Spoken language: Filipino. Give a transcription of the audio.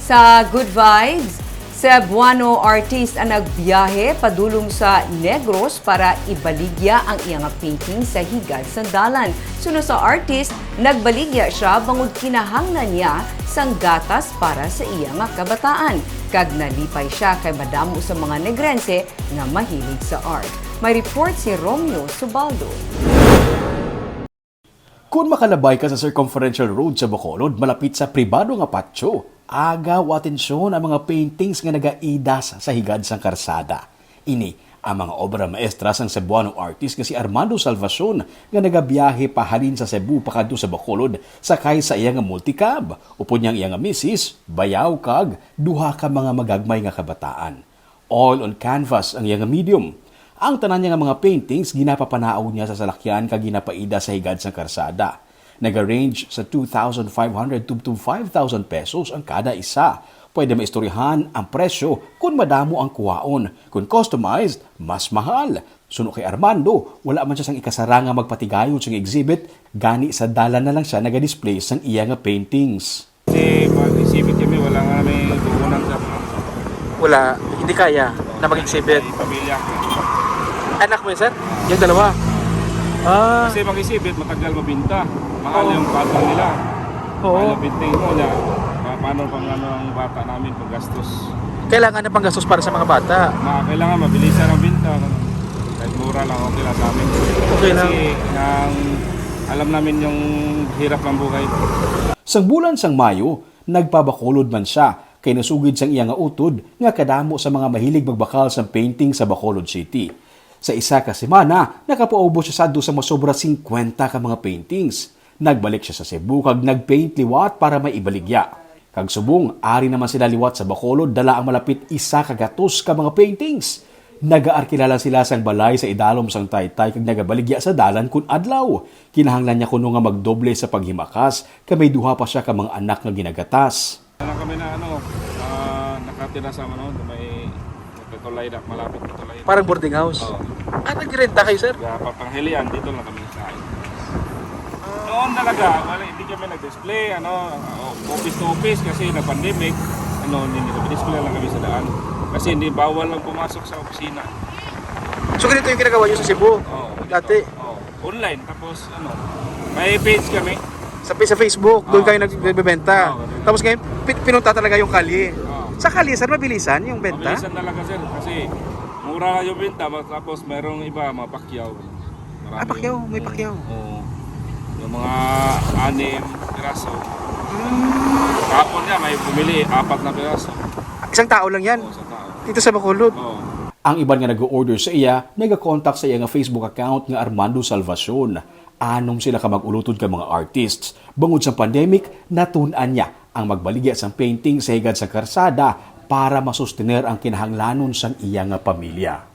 Sa Good Vibes, Cebuano artist ang nagbiyahe padulong sa Negros para ibaligya ang iyang painting sa higad sa dalan. Suno sa artist, nagbaligya siya bangod kinahanglan niya sang gatas para sa iyang kabataan. Kag nalipay siya kay madamo sa mga Negrense nga mahilig sa art. May report si Romeo Subaldo. Kung makalabay ka sa Circumferential Road sa Bacolod, malapit sa pribado nga patio, agaw atensyon ang mga paintings nga nagaidas sa higad sang karsada. Ini ang mga obra maestra sang Cebuano artist nga si Armando Salvacion nga nagabiyahe pahalin sa Cebu pakadto sa Bacolod sakay sa iyang multicab. Upod niyang iyang misis, bayaw kag duha ka mga magagmay nga kabataan. All on canvas ang iyang medium. Ang tanan niya nga mga paintings ginapapanaaw niya sa salakyan kag ginapaida sa higad sang karsada. Nag-range sa 2,500 to 5,000 pesos ang kada isa. Pwede maistoryahan ang presyo kung madamo ang kuwaon. Kung customized, mas mahal. Suno kay Armando, wala man siya sang ikasara nga magpatigayon sa exhibit, gani sa dala na lang siya naga-display sang iya nga paintings. Kasi mag-exhibit kami, wala nga may duunan sa Wala, hindi kaya na mag-exhibit. pamilya. Anak mo yun, sir? Yung dalawa? Kasi mag-exhibit, matagal mabinta. Mahal yung pattern nila. Mahal yung painting mo na. Paano pang ang bata namin paggastos. Kailangan na panggastos para sa mga bata. Kailangan mabilisan ang binta. Kahit mura lang, okay lang sa amin. Okay lang. Kasi alam namin yung hirap ng buhay. Sang bulan sang Mayo, nagpabakolod man siya kay nasugid sang iya nga utod nga kadamo sa mga mahilig magbakal sang painting sa Bacolod City. Sa isa ka semana, nakapaubos siya sa masobra 50 ka mga paintings. Nagbalik siya sa Cebu kag nagpaint liwat para may ibaligya. Kag subong, ari naman sila liwat sa Bacolod, dala ang malapit isa kagatos ka mga paintings. Nagaarkilala sila sang balay sa idalom sang Taytay kag nagabaligya sa dalan kun adlaw. Kinahanglan niya kuno nga magdoble sa paghimakas, kay may duha pa siya ka mga anak nga ginagatas. Kami na nakatira sa may Tulay na, malapit na Tulay. Parang boarding house. Oo. Nagrenta kayo, sir? Kaya papanghilian, dito lang kami sa akin. Noon talaga, hindi kami nag-display, office to office kasi na-pandemic, hindi nag-display lang kami sa daan. Kasi hindi bawal lang pumasok sa opisina. So ganito yung ginagawa nyo sa Cebu? Oo, Dati? Oo, online, tapos may page kami. Sa Facebook, doon Oo. kayo nagbebenta. Oo. Tapos ngayon, pinunta talaga yung kalye. Oo. Sa kalye, sir, mabilisan yung benta? Mabilisan talaga sir, kasi mura yung benta, tapos merong iba, mga pakyaw. Marami Pakyaw, may pakyaw. Oo. Yung mga 6 piraso. Kapon niya, may bumili, 4 na piraso. Isang tao lang yan. Oo, sa tao. Dito sa Bacolod. Oo. Ang iban nga nag-order sa iya, nag-contact sa iya nga Facebook account nga Armando Salvacion. Anom sila ka mag-ulutod ka mga artists. Bangod sa pandemic, natunan niya ang magbaligya sang painting sa higad sa karsada para masustener ang kinahanglanon sang iya nga pamilya.